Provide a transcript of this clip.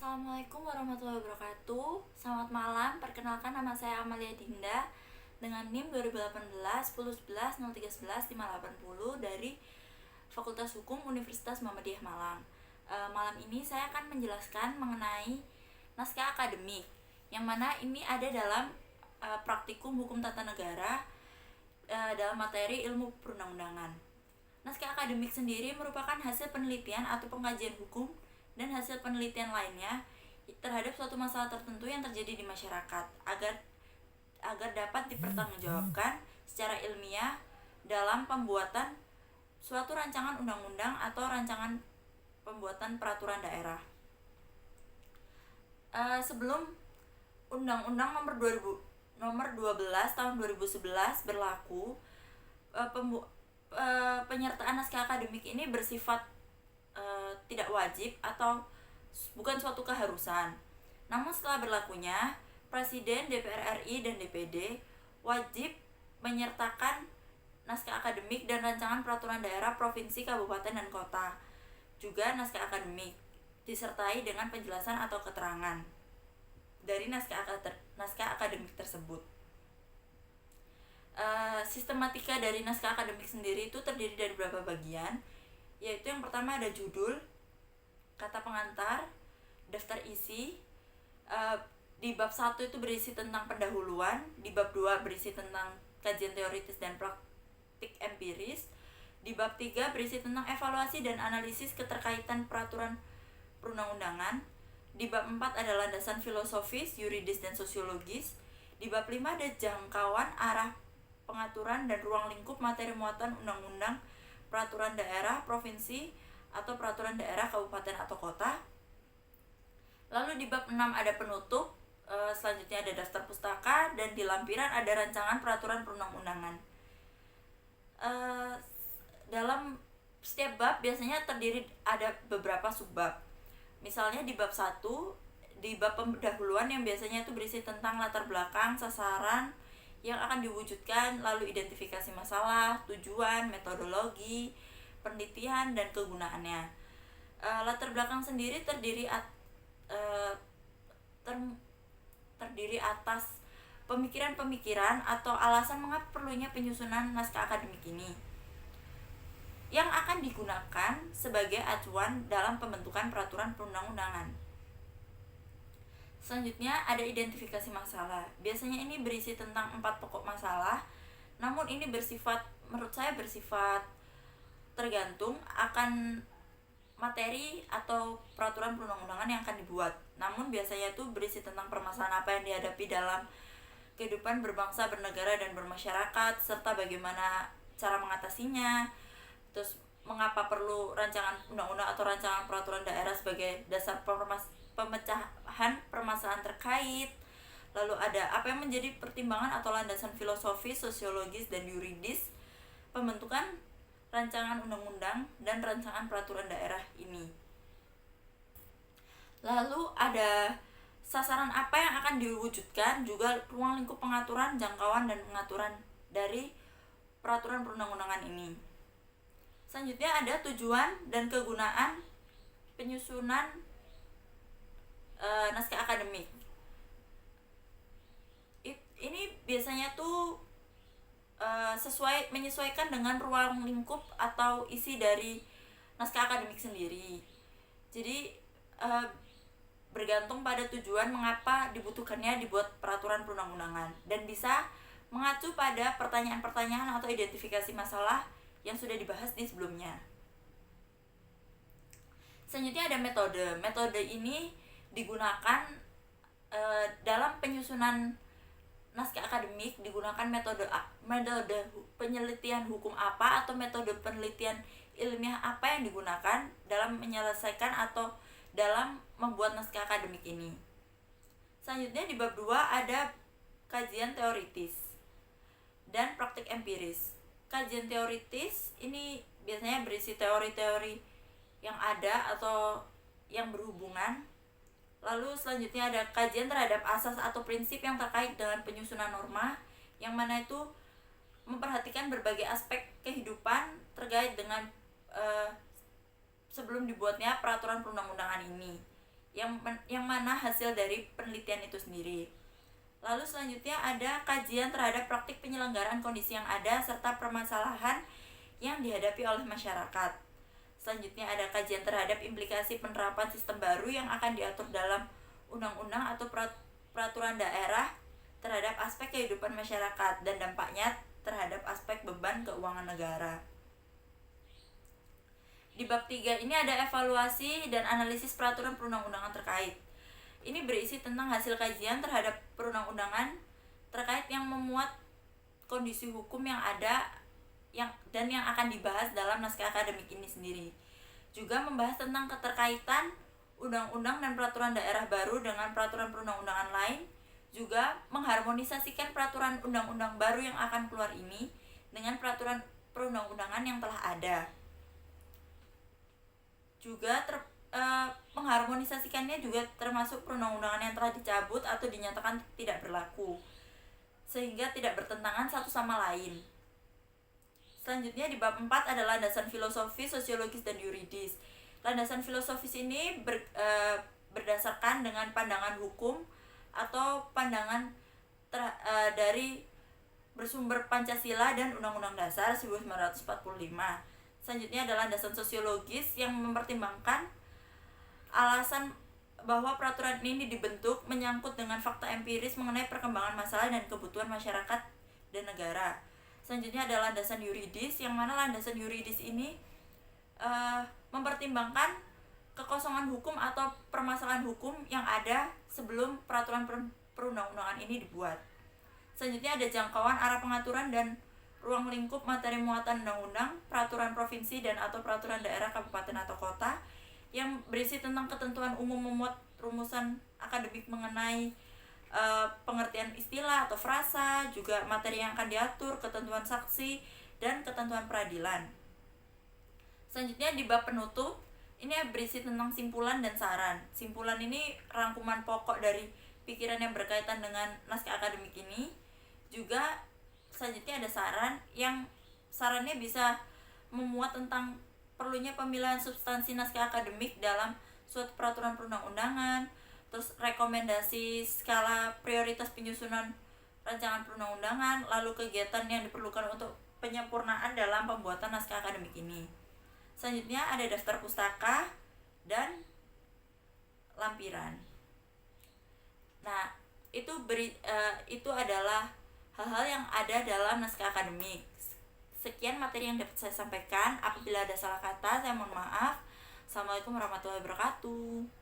Assalamualaikum warahmatullahi wabarakatuh. Selamat malam, perkenalkan nama saya Amalia Dinda dengan NIM 2018 10 11 03 11 580 dari Fakultas Hukum Universitas Muhammadiyah Malang. Malam ini saya akan menjelaskan mengenai naskah akademik, yang mana ini ada dalam praktikum hukum tata negara dalam materi ilmu perundang-undangan. Naskah akademik sendiri merupakan hasil penelitian atau pengkajian hukum dan hasil penelitian lainnya terhadap suatu masalah tertentu yang terjadi di masyarakat agar dapat dipertanggungjawabkan secara ilmiah dalam pembuatan suatu rancangan undang-undang atau rancangan pembuatan peraturan daerah. Sebelum Undang-Undang nomor 12 tahun 2011 berlaku, penyertaan naskah akademik ini bersifat tidak wajib atau bukan suatu keharusan. Namun setelah berlakunya, Presiden, DPR RI, dan DPD wajib menyertakan naskah akademik dan rancangan peraturan daerah provinsi, kabupaten, dan kota. Juga naskah akademik disertai dengan penjelasan atau keterangan dari naskah akademik tersebut. Sistematika dari naskah akademik sendiri itu terdiri dari beberapa bagian, yaitu yang pertama ada judul, kata pengantar, daftar isi. Di bab 1 itu berisi tentang pendahuluan, di bab 2 berisi tentang kajian teoritis dan praktik empiris, di bab 3 berisi tentang evaluasi dan analisis keterkaitan peraturan perundang-undangan, di bab 4 ada landasan filosofis, yuridis, dan sosiologis, di bab 5 ada jangkauan arah pengaturan dan ruang lingkup materi muatan undang-undang peraturan daerah provinsi atau peraturan daerah kabupaten atau kota. Lalu di bab 6 ada penutup, selanjutnya ada daftar pustaka, dan di lampiran ada rancangan peraturan perundang-undangan. Dalam setiap bab biasanya terdiri ada beberapa subbab. Misalnya di bab 1, di bab pendahuluan yang biasanya itu berisi tentang latar belakang, sasaran yang akan diwujudkan, lalu identifikasi masalah, tujuan, metodologi, penelitian, dan kegunaannya. Latar belakang sendiri terdiri atas pemikiran-pemikiran atau alasan mengapa perlunya penyusunan naskah akademik ini yang akan digunakan sebagai acuan dalam pembentukan peraturan perundang-undangan. Selanjutnya ada identifikasi masalah. Biasanya ini berisi tentang 4 pokok masalah, namun ini menurut saya bersifat tergantung akan materi atau peraturan perundang-undangan yang akan dibuat. Namun biasanya itu berisi tentang permasalahan apa yang dihadapi dalam kehidupan berbangsa, bernegara, dan bermasyarakat, serta bagaimana cara mengatasinya. Terus mengapa perlu rancangan undang-undang atau rancangan peraturan daerah sebagai dasar pemecahan permasalahan terkait. Lalu ada apa yang menjadi pertimbangan atau landasan filosofis, sosiologis, dan yuridis pembentukan rancangan undang-undang dan rancangan peraturan daerah ini. Lalu ada sasaran apa yang akan diwujudkan, juga ruang lingkup pengaturan, jangkauan, dan pengaturan dari peraturan perundang-undangan ini. Selanjutnya ada tujuan dan kegunaan penyusunan naskah akademik. Ini biasanya tuh menyesuaikan dengan ruang lingkup atau isi dari naskah akademik sendiri. Jadi bergantung pada tujuan mengapa dibutuhkannya dibuat peraturan perundang-undangan, dan bisa mengacu pada pertanyaan-pertanyaan atau identifikasi masalah yang sudah dibahas di sebelumnya. Selanjutnya ada metode. Metode ini digunakan dalam penyusunan naskah akademik, digunakan metode penelitian hukum apa atau metode penelitian ilmiah apa yang digunakan dalam menyelesaikan atau dalam membuat naskah akademik ini. Selanjutnya di bab 2 ada kajian teoritis dan praktik empiris. Kajian teoritis ini biasanya berisi teori-teori yang ada atau yang berhubungan. Lalu selanjutnya ada kajian terhadap asas atau prinsip yang terkait dengan penyusunan norma, yang mana itu memperhatikan berbagai aspek kehidupan terkait dengan sebelum dibuatnya peraturan perundang-undangan ini. yang mana hasil dari penelitian itu sendiri. Lalu selanjutnya ada kajian terhadap praktik penyelenggaraan kondisi yang ada serta permasalahan yang dihadapi oleh masyarakat. Selanjutnya ada kajian terhadap implikasi penerapan sistem baru yang akan diatur dalam undang-undang atau peraturan daerah terhadap aspek kehidupan masyarakat dan dampaknya terhadap aspek beban keuangan negara. Di bab 3 ini ada evaluasi dan analisis peraturan perundang-undangan terkait. Ini berisi tentang hasil kajian terhadap perundang-undangan terkait yang memuat kondisi hukum yang ada dan yang akan dibahas dalam naskah akademik ini sendiri. Juga membahas tentang keterkaitan undang-undang dan peraturan daerah baru dengan peraturan perundang-undangan lain, juga mengharmonisasikan peraturan undang-undang baru yang akan keluar ini dengan peraturan perundang-undangan yang telah ada. Juga mengharmonisasikannya juga termasuk perundang-undangan yang telah dicabut atau dinyatakan tidak berlaku, sehingga tidak bertentangan satu sama lain. Selanjutnya di bab 4 adalah landasan filosofis, sosiologis, dan yuridis. Landasan filosofis ini berdasarkan dengan pandangan hukum atau pandangan dari bersumber Pancasila dan Undang-Undang Dasar 1945. Selanjutnya adalah landasan sosiologis yang mempertimbangkan alasan bahwa peraturan ini dibentuk menyangkut dengan fakta empiris mengenai perkembangan masalah dan kebutuhan masyarakat dan negara. Selanjutnya adalah landasan yuridis, yang mana landasan yuridis ini mempertimbangkan kekosongan hukum atau permasalahan hukum yang ada sebelum peraturan perundang-undangan ini dibuat. Selanjutnya ada jangkauan arah pengaturan dan ruang lingkup materi muatan undang-undang, peraturan provinsi dan atau peraturan daerah kabupaten atau kota, yang berisi tentang ketentuan umum memuat rumusan akademik mengenai pengertian istilah atau frasa, juga materi yang akan diatur, ketentuan saksi, dan ketentuan peradilan. Selanjutnya di bab penutup, ini berisi tentang simpulan dan saran. Simpulan ini rangkuman pokok dari pikiran yang berkaitan dengan naskah akademik ini. Juga selanjutnya ada saran, yang sarannya bisa memuat tentang perlunya pemilihan substansi naskah akademik dalam suatu peraturan perundang-undangan, terus rekomendasi skala prioritas penyusunan rancangan perundang-undangan, lalu kegiatan yang diperlukan untuk penyempurnaan dalam pembuatan naskah akademik ini. Selanjutnya ada daftar pustaka dan lampiran. Nah, itu adalah hal-hal yang ada dalam naskah akademik. Sekian materi yang dapat saya sampaikan. Apabila ada salah kata, saya mohon maaf. Assalamualaikum warahmatullahi wabarakatuh.